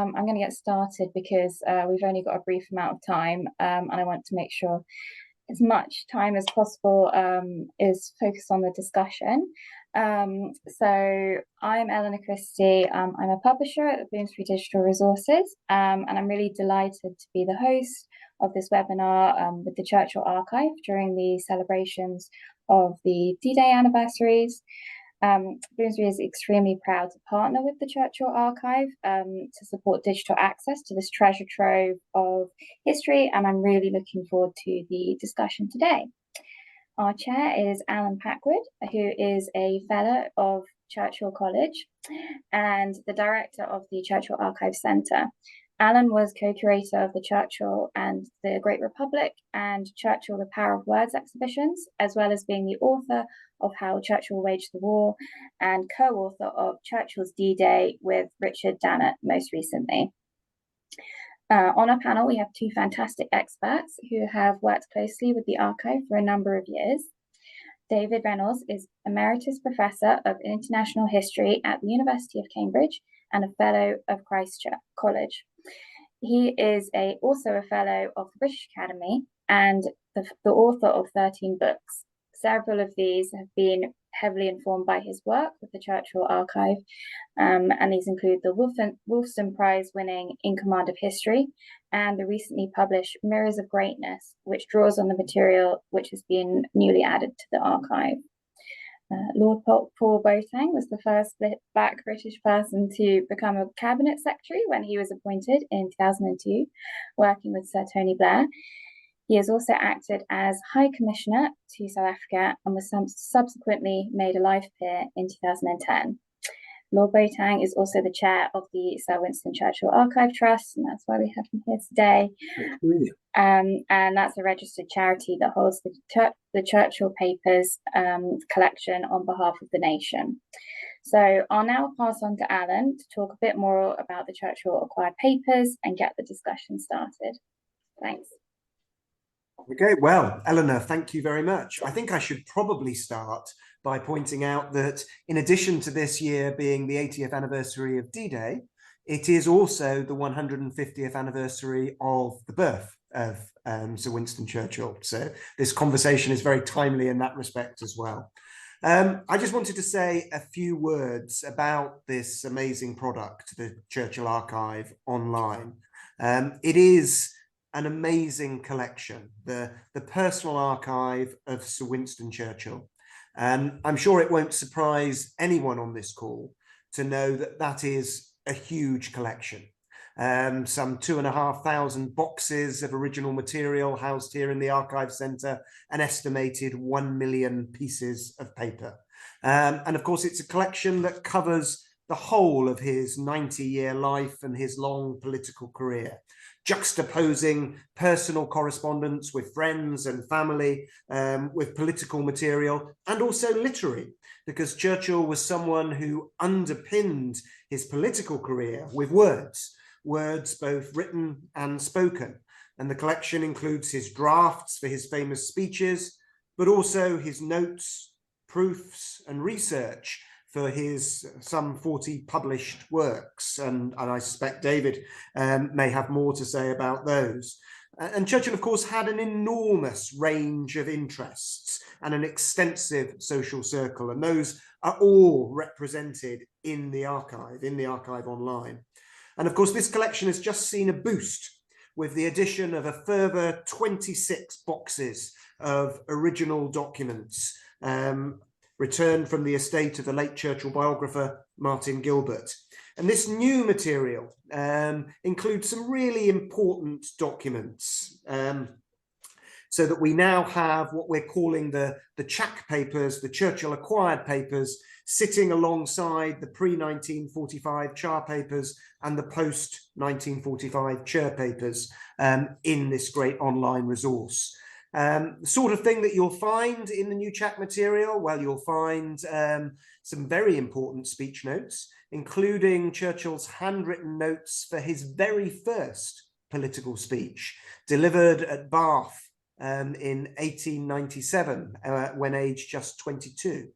I'm going to get started because we've only got a brief amount of time, and I want to make sure as much time as possible is focused on the discussion. So I'm Eleanor Christie. I'm a publisher at Bloomsbury Digital Resources, and I'm really delighted to be the host of this webinar with the Churchill Archive during the celebrations of the D-Day anniversaries. Bloomsbury is extremely proud to partner with the Churchill Archive to support digital access to this treasure trove of history, and I'm really looking forward to the discussion today. Our chair is Allen Packwood, who is a fellow of Churchill College and the director of the Churchill Archives Centre. Allen was co-curator of the Churchill and the Great Republic and Churchill the Power of Words exhibitions, as well as being the author of How Churchill Waged the War and co-author of Churchill's D-Day with Richard Dannett most recently. On our panel, we have two fantastic experts who have worked closely with the archive for a number of years. David Reynolds is Emeritus Professor of International History at the University of Cambridge and a Fellow of Christ College. He is also a Fellow of the British Academy and the author of 13 books. Several of these have been heavily informed by his work with the Churchill Archive, and these include the Wolfson Prize-winning In Command of History and the recently published Mirrors of Greatness, which draws on the material which has been newly added to the archive. Lord Boateng was the first Black British person to become a cabinet secretary when he was appointed in 2002, working with Sir Tony Blair. He has also acted as High Commissioner to South Africa and was subsequently made a life peer in 2010. Lord Boateng is also the chair of the Sir Winston Churchill Archive Trust, and that's why we have him here today. And that's a registered charity that holds the Churchill Papers collection on behalf of the nation. So I'll now pass on to Alan to talk a bit more about the Churchill Acquired Papers and get the discussion started. Thanks. Okay, well, Eleanor, thank you very much. I think I should probably start by pointing out that in addition to this year being the 80th anniversary of D-Day, it is also the 150th anniversary of the birth of Sir Winston Churchill. So this conversation is very timely in that respect as well. I just wanted to say a few words about this amazing product, the Churchill Archive online. It is an amazing collection, the personal archive of Sir Winston Churchill. And I'm sure it won't surprise anyone on this call to know that that is a huge collection. Some 2,500 boxes of original material housed here in the Archives Centre, an estimated 1 million pieces of paper. And of course, it's a collection that covers the whole of his 90-year life and his long political career, juxtaposing personal correspondence with friends and family, with political material, and also literary, because Churchill was someone who underpinned his political career with words both written and spoken. And the collection includes his drafts for his famous speeches, but also his notes, proofs, and research for his some 40 published works, and I suspect David may have more to say about those. And Churchill, of course, had an enormous range of interests and an extensive social circle, and those are all represented in the archive online. And of course, this collection has just seen a boost with the addition of a further 26 boxes of original documents, returned from the estate of the late Churchill biographer Martin Gilbert. And this new material includes some really important documents, so that we now have what we're calling the CHAC papers, the Churchill Acquired Papers, sitting alongside the pre-1945 Char papers and the post-1945 Chur papers in this great online resource. The sort of thing that you'll find in the new CHAC material, well, you'll find some very important speech notes, including Churchill's handwritten notes for his very first political speech, delivered at Bath in 1897, when aged just 22.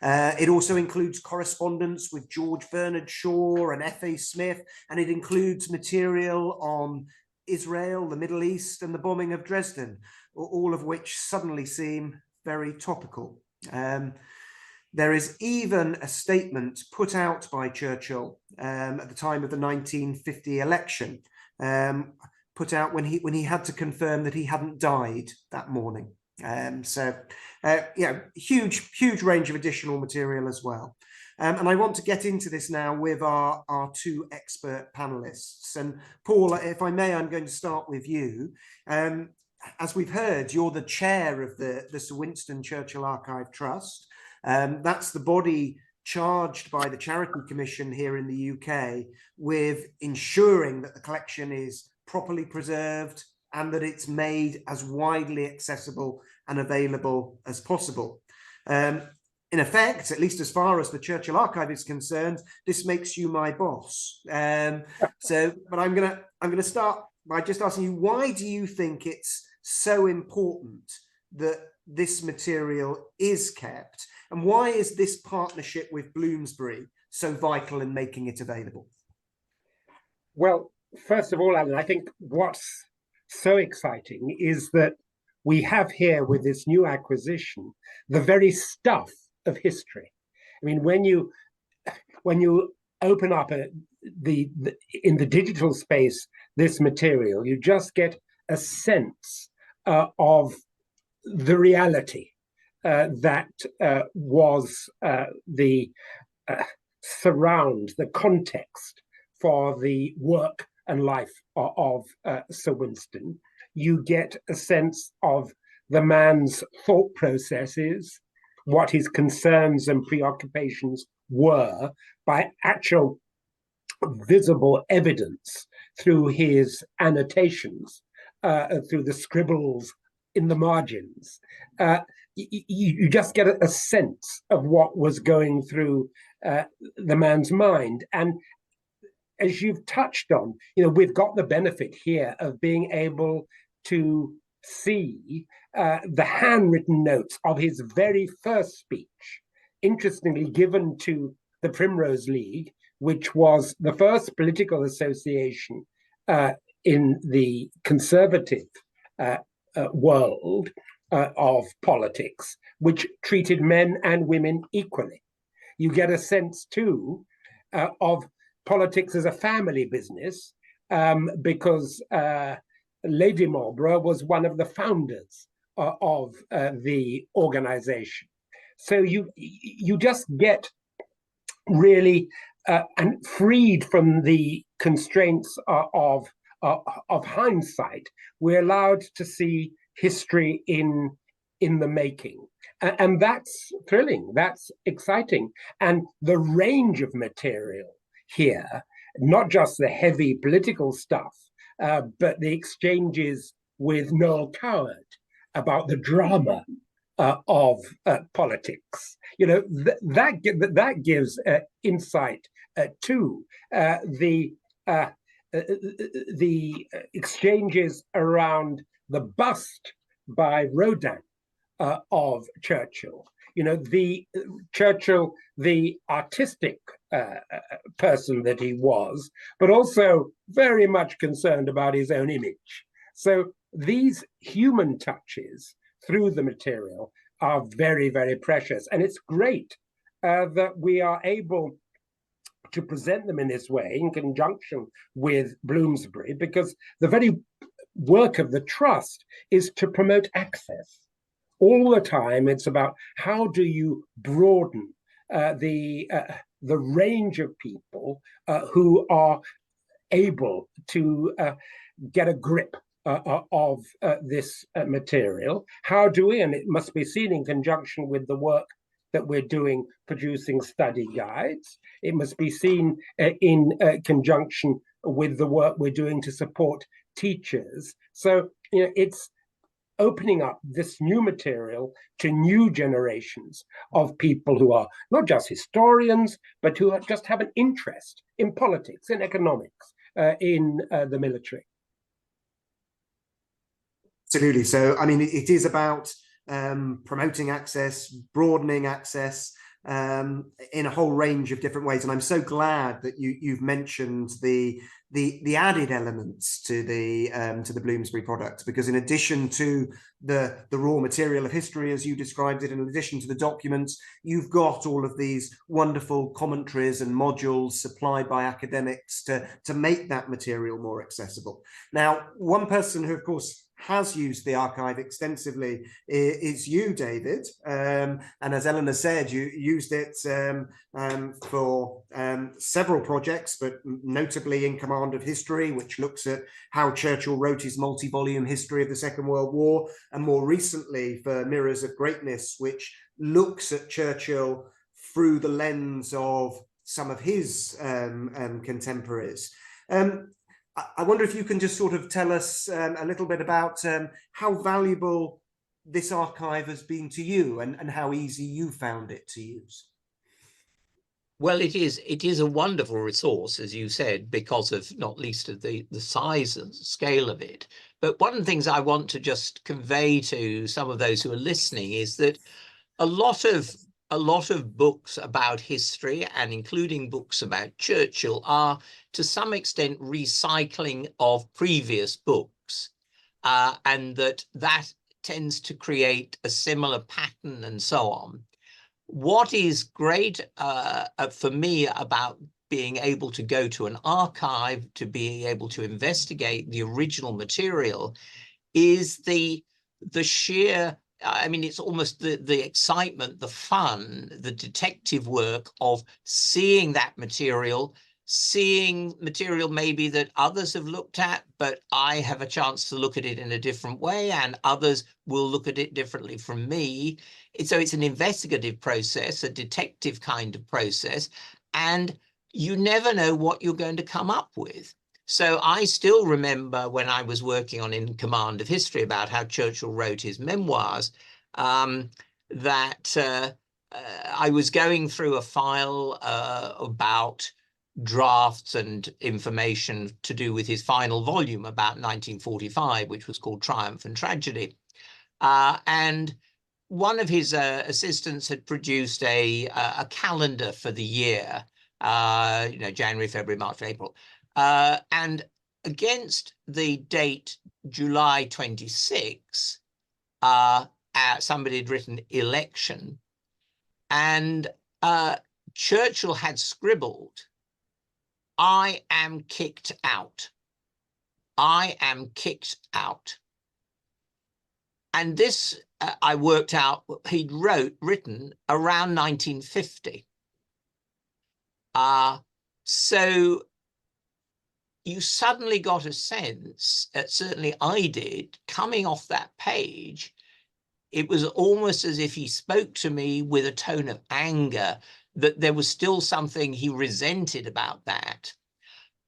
It also includes correspondence with George Bernard Shaw and F.A. Smith, and it includes material on Israel, the Middle East, and the bombing of Dresden, all of which suddenly seem very topical. There is even a statement put out by Churchill at the time of the 1950 election, put out when he had to confirm that he hadn't died that morning. Huge range of additional material as well. And I want to get into this now with our two expert panelists. And Paul, if I may, I'm going to start with you. As we've heard, you're the chair of the Sir Winston Churchill Archive Trust. That's the body charged by the Charity Commission here in the UK with ensuring that the collection is properly preserved and that it's made as widely accessible and available as possible. In effect, at least as far as the Churchill Archive is concerned, this makes you my boss. But I'm gonna start by just asking you, why do you think it's so important that this material is kept, and why is this partnership with Bloomsbury so vital in making it available? Well, first of all, Alan, I think what's so exciting is that we have here with this new acquisition the very stuff of history. I mean, when you open up in the digital space this material, you just get a sense of the reality that was the surround, the context for the work and life of Sir Winston. You get a sense of the man's thought processes, what his concerns and preoccupations were, by actual visible evidence through his annotations, through the scribbles in the margins. You just get a sense of what was going through the man's mind. And as you've touched on, we've got the benefit here of being able to see the handwritten notes of his very first speech, interestingly given to the Primrose League, which was the first political association in the conservative world of politics, which treated men and women equally. You get a sense, too, of politics as a family business, because Lady Marlborough was one of the founders of the organization. So you just get really and freed from the constraints of hindsight. We're allowed to see history in the making, and that's thrilling. That's exciting, and the range of material here, not just the heavy political stuff, but the exchanges with Noel Coward about the drama of politics. That gives insight to the exchanges around the bust by Rodin of Churchill. The Churchill, the artistic person that he was, but also very much concerned about his own image. So these human touches through the material are very, very precious. And it's great that we are able to present them in this way in conjunction with Bloomsbury, because the very work of the trust is to promote access. All the time, it's about how do you broaden the range of people who are able to get a grip of this material. How do we, and it must be seen in conjunction with the work that we're doing, producing study guides. It must be seen in conjunction with the work we're doing to support teachers. So it's opening up this new material to new generations of people who are not just historians, but who just have an interest in politics, in economics, in the military. Absolutely. So, I mean, it is about promoting access, broadening access, in a whole range of different ways. And I'm so glad that you've mentioned the added elements to the Bloomsbury product, because in addition to the raw material of history, as you described it, in addition to the documents, you've got all of these wonderful commentaries and modules supplied by academics to make that material more accessible. Now, one person who, of course, has used the archive extensively is you, David. And as Eleanor said, you used it for several projects, but notably In Command of History, which looks at how Churchill wrote his multi-volume history of the Second World War, and more recently for Mirrors of Greatness, which looks at Churchill through the lens of some of his contemporaries. I wonder if you can just sort of tell us a little bit about how valuable this archive has been to you, and how easy you found it to use. Well, it is a wonderful resource, as you said, because of not least of the size and scale of it. But one of the things I want to just convey to some of those who are listening is that a lot of books about history, and including books about Churchill, are to some extent recycling of previous books, and that tends to create a similar pattern and so on. What is great for me about being able to go to an archive, to be able to investigate the original material, is the sheer, I mean, it's almost the excitement, the fun, the detective work of seeing that material, seeing material maybe that others have looked at, but I have a chance to look at it in a different way, and others will look at it differently from me. So it's an investigative process, a detective kind of process, and you never know what you're going to come up with. So I still remember when I was working on In Command of History about how Churchill wrote his memoirs, that I was going through a file about drafts and information to do with his final volume about 1945, which was called Triumph and Tragedy. And one of his assistants had produced a calendar for the year, January, February, March, April. And against the date July 26, somebody had written election, and Churchill had scribbled, "I am kicked out. I am kicked out." And this, I worked out, he'd written around 1950. So you suddenly got a sense, certainly I did, coming off that page, it was almost as if he spoke to me with a tone of anger, that there was still something he resented about that.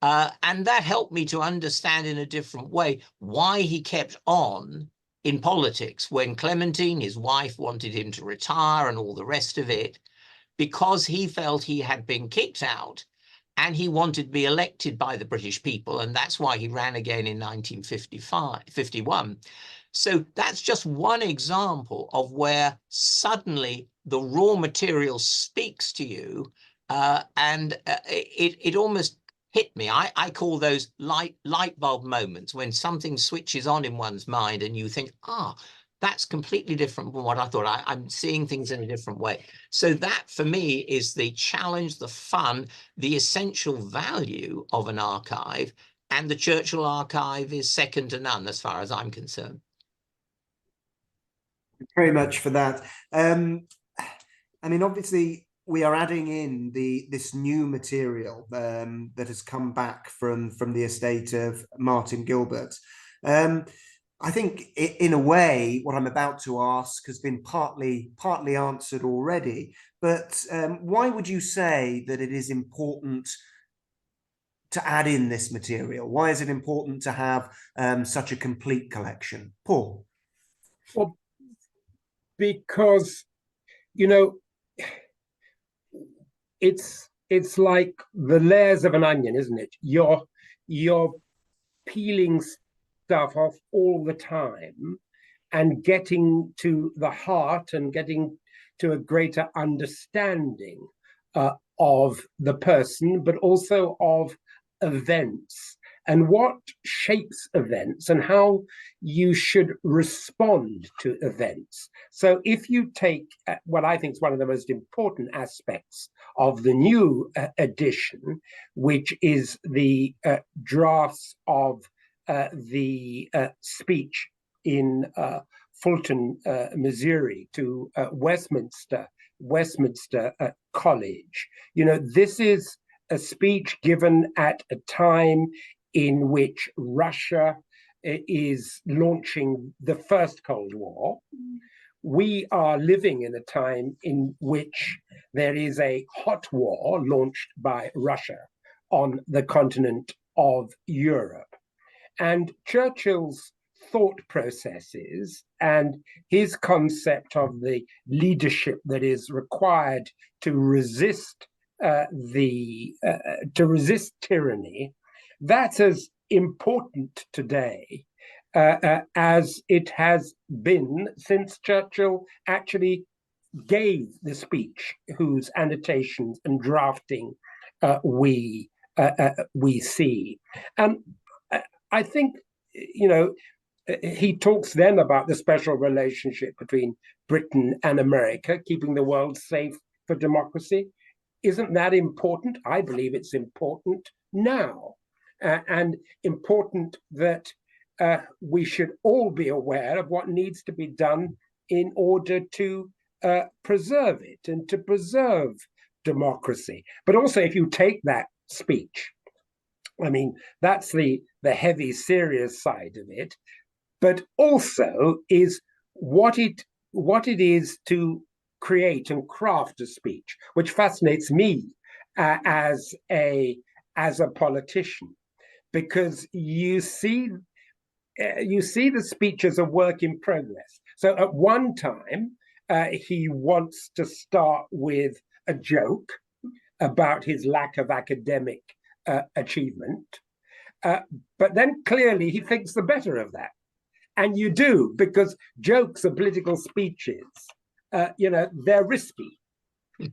And that helped me to understand in a different way why he kept on in politics when Clementine, his wife, wanted him to retire and all the rest of it, because he felt he had been kicked out and he wanted to be elected by the British people. And that's why he ran again in 1951. So that's just one example of where suddenly the raw material speaks to you, and it almost hit me. I call those light bulb moments, when something switches on in one's mind and you think, that's completely different from what I thought. I'm seeing things in a different way. So that for me is the challenge, the fun, the essential value of an archive, and the Churchill archive is second to none as far as I'm concerned. Very much for that. I mean, obviously, we are adding in this new material that has come back from the estate of Martin Gilbert. I think, in a way, what I'm about to ask has been partly answered already. But why would you say that it is important to add in this material? Why is it important to have such a complete collection, Paul? Well, because, it's like the layers of an onion, isn't it? You're peeling stuff off all the time and getting to the heart and getting to a greater understanding of the person, but also of events and what shapes events and how you should respond to events. So if you take what I think is one of the most important aspects of the new edition, which is the drafts of the speech in Fulton, Missouri to Westminster College. You know, this is a speech given at a time in which Russia is launching the first Cold War. We are living in a time in which there is a hot war launched by Russia on the continent of Europe. And Churchill's thought processes and his concept of the leadership that is required to resist tyranny, that's as important today as it has been since Churchill actually gave the speech, whose annotations and drafting we see. And I think, you know, he talks then about the special relationship between Britain and America, keeping the world safe for democracy. Isn't that important? I believe it's important now, and important that we should all be aware of what needs to be done in order to preserve it and to preserve democracy. But also, if you take that speech, I mean, that's the heavy, serious side of it, but also is what it is to create and craft a speech, which fascinates me as a politician, because you see the speech as a work in progress. So at one time, he wants to start with a joke about his lack of academic achievement, but then clearly he thinks the better of that. And you do, because jokes are political speeches. You know, they're risky.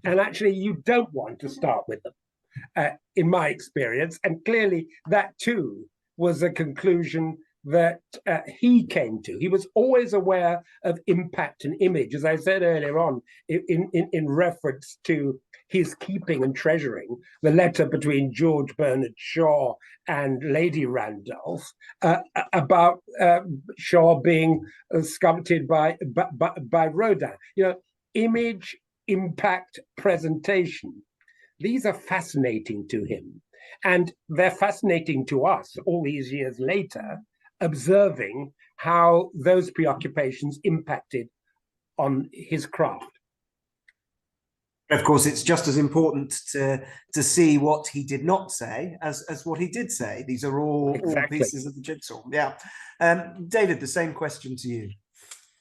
And actually, you don't want to start with them, in my experience. And clearly, that too was a conclusion that he came to. He was always aware of impact and image, as I said earlier on, in reference to his keeping and treasuring the letter between George Bernard Shaw and Lady Randolph about Shaw being sculpted by Rodin. You know, image, impact, presentation. These are fascinating to him. And they're fascinating to us all these years later, observing how those preoccupations impacted on his craft. Of course, it's just as important to see what he did not say as what he did say. These are all pieces of the jigsaw. Yeah. David, the same question to you.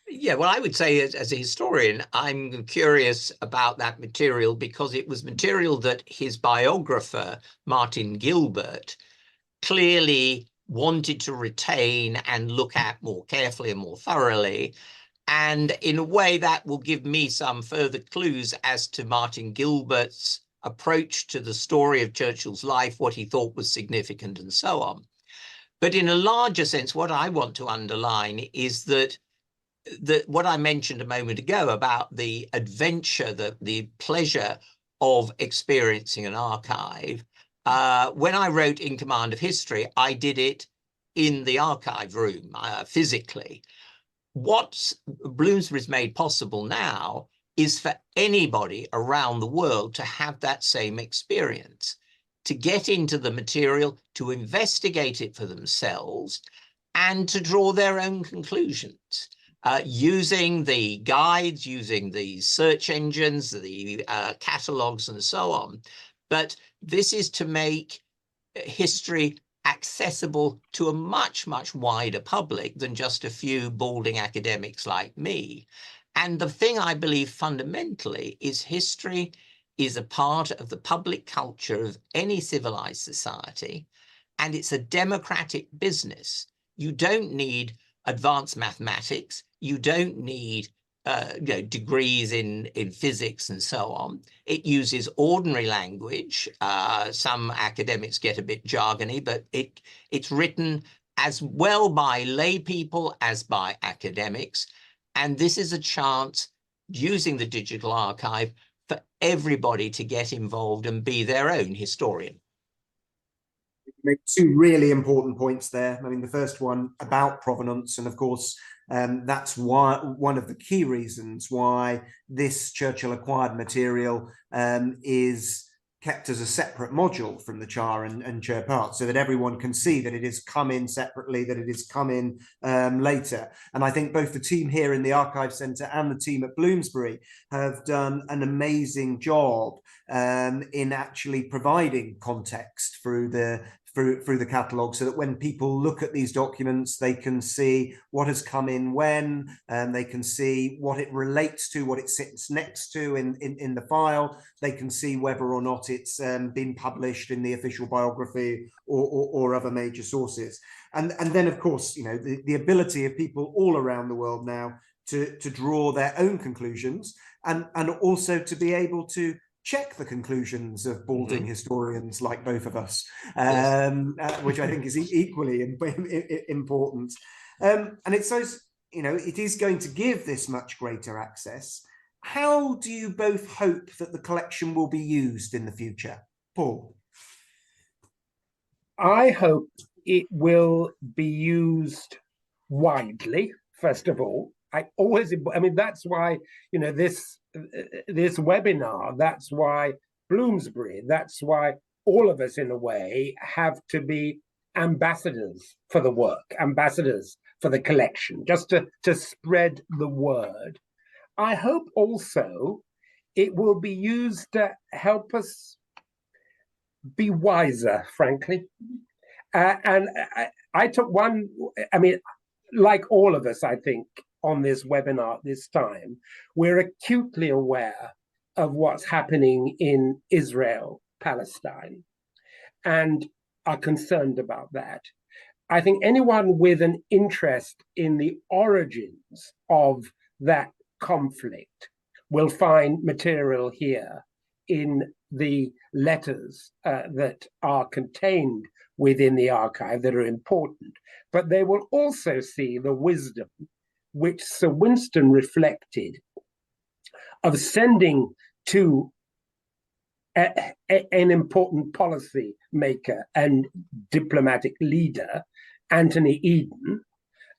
Yeah, well, I would say as a historian, I'm curious about that material because it was material that his biographer, Martin Gilbert, clearly wanted to retain and look at more carefully and more thoroughly. And in a way that will give me some further clues as to Martin Gilbert's approach to the story of Churchill's life, what he thought was significant and so on. But in a larger sense, what I want to underline is that what I mentioned a moment ago about the adventure, the pleasure of experiencing an archive. When I wrote In Command of History, I did it in the archive room physically. What Bloomsbury's made possible now is for anybody around the world to have that same experience, to get into the material, to investigate it for themselves, and to draw their own conclusions. Using the guides, using the search engines, the catalogues and so on. But this is to make history accessible to a much, much wider public than just a few balding academics like me. And the thing I believe fundamentally is history is a part of the public culture of any civilized society, and it's a democratic business. You don't need advanced mathematics. You don't need degrees in physics and so on. It uses ordinary language. Some academics get a bit jargony, but it's written as well by lay people as by academics. And this is a chance, using the digital archive, for everybody to get involved and be their own historian. You make two really important points there. I mean, the first one about provenance, and of course, that's why one of the key reasons why this Churchill acquired material is kept as a separate module from the Char and Chur parts, so that everyone can see that it has come in separately, that it has come in later. And I think both the team here in the Archives Centre and the team at Bloomsbury have done an amazing job in actually providing context through the catalogue, so that when people look at these documents, they can see what has come in when, they can see what it relates to, what it sits next to in the file. They can see whether or not it's been published in the official biography or other major sources. And then, of course, the ability of people all around the world now to draw their own conclusions, and also to be able to check the conclusions of balding historians like both of us, which I think is equally important. And it's those, it is going to give this much greater access. How do you both hope that the collection will be used in the future? Paul? I hope it will be used widely, first of all. That's why, this webinar, that's why Bloomsbury, that's why all of us, in a way, have to be ambassadors for the work, ambassadors for the collection, just to spread the word. I hope also it will be used to help us be wiser, frankly. And I took one, like all of us, I think, on this webinar this time, we're acutely aware of what's happening in Israel, Palestine, and are concerned about that. I think anyone with an interest in the origins of that conflict will find material here in the letters that are contained within the archive that are important, but they will also see the wisdom which Sir Winston reflected of sending to an important policy maker and diplomatic leader, Anthony Eden,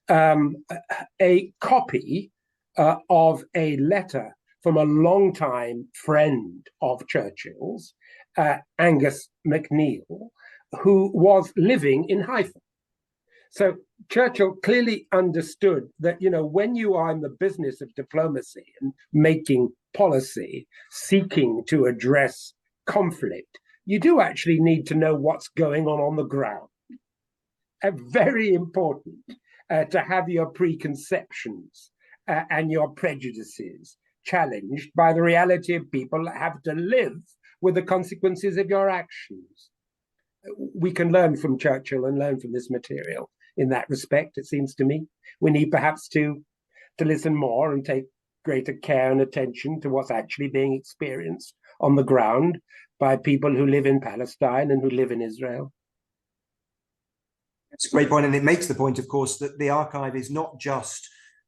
a copy of a letter from a longtime friend of Churchill's, Angus MacNeil, who was living in Haifa. So Churchill clearly understood that, when you are in the business of diplomacy and making policy, seeking to address conflict, you do actually need to know what's going on the ground. Very important to have your preconceptions and your prejudices challenged by the reality of people that have to live with the consequences of your actions. We can learn from Churchill and learn from this material in that respect, it seems to me. We need perhaps to listen more and take greater care and attention to what's actually being experienced on the ground by people who live in Palestine and who live in Israel. It's a great point, and it makes the point, of course, that the archive is not just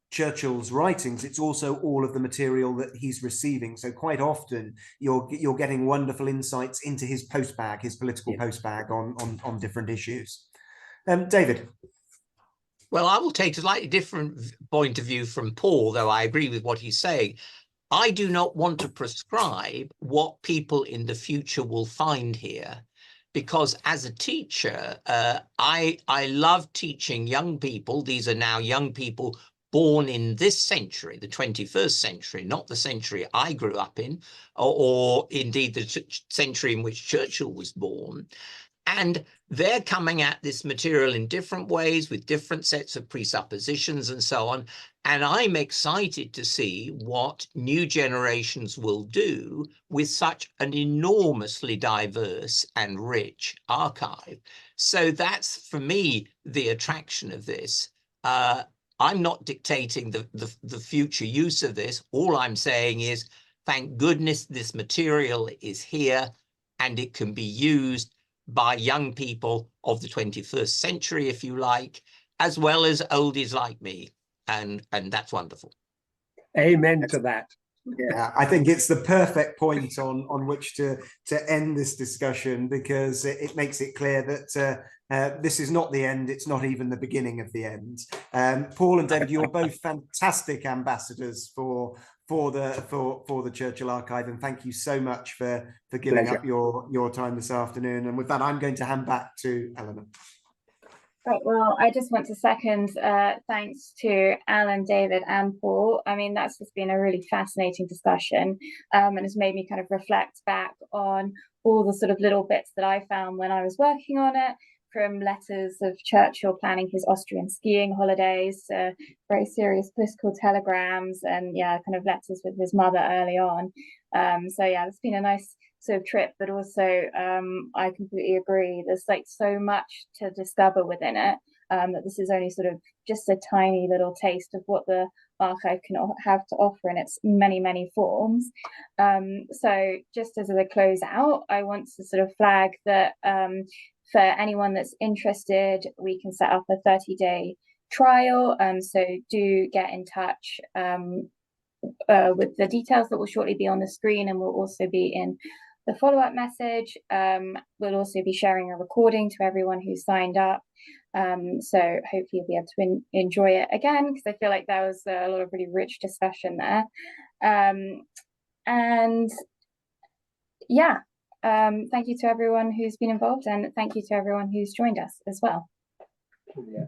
Churchill's writings, it's also all of the material that he's receiving. So quite often you're getting wonderful insights into his postbag, his political postbag on different issues. David? Well, I will take a slightly different point of view from Paul, though I agree with what he's saying. I do not want to prescribe what people in the future will find here, because as a teacher, I love teaching young people. These are now young people born in this century, the 21st century, not the century I grew up in, or indeed the century in which Churchill was born. And they're coming at this material in different ways with different sets of presuppositions and so on. And I'm excited to see what new generations will do with such an enormously diverse and rich archive. So that's, for me, the attraction of this. I'm not dictating the future use of this. All I'm saying is, thank goodness this material is here and it can be used by young people of the 21st century, if you like, as well as oldies like me. And that's wonderful. Amen to that. Yeah, I think it's the perfect point on which to end this discussion, because it makes it clear that this is not the end. It's not even the beginning of the end. Paul and David, you're both fantastic ambassadors for the Churchill Archive, and thank you so much for giving Pleasure. up your time this afternoon. And with that, I'm going to hand back to Eleanor. Right, well, I just want to second thanks to Alan, David, and Paul. I mean, that's just been a really fascinating discussion, and it's made me kind of reflect back on all the sort of little bits that I found when I was working on it, from letters of Churchill planning his Austrian skiing holidays, very serious political telegrams, and yeah, kind of letters with his mother early on. So yeah, it's been a nice sort of trip, but also I completely agree, there's like so much to discover within it, that this is only sort of just a tiny little taste of what the archive can have to offer in its many forms. So just as a close out, I want to sort of flag that for anyone that's interested, we can set up a 30-day trial, so do get in touch with the details that will shortly be on the screen, and will also be in the follow-up message. We'll also be sharing a recording to everyone who signed up, so hopefully you'll be able to enjoy it again, because I feel like there was a lot of really rich discussion there. And yeah, thank you to everyone who's been involved, and thank you to everyone who's joined us as well. Yeah.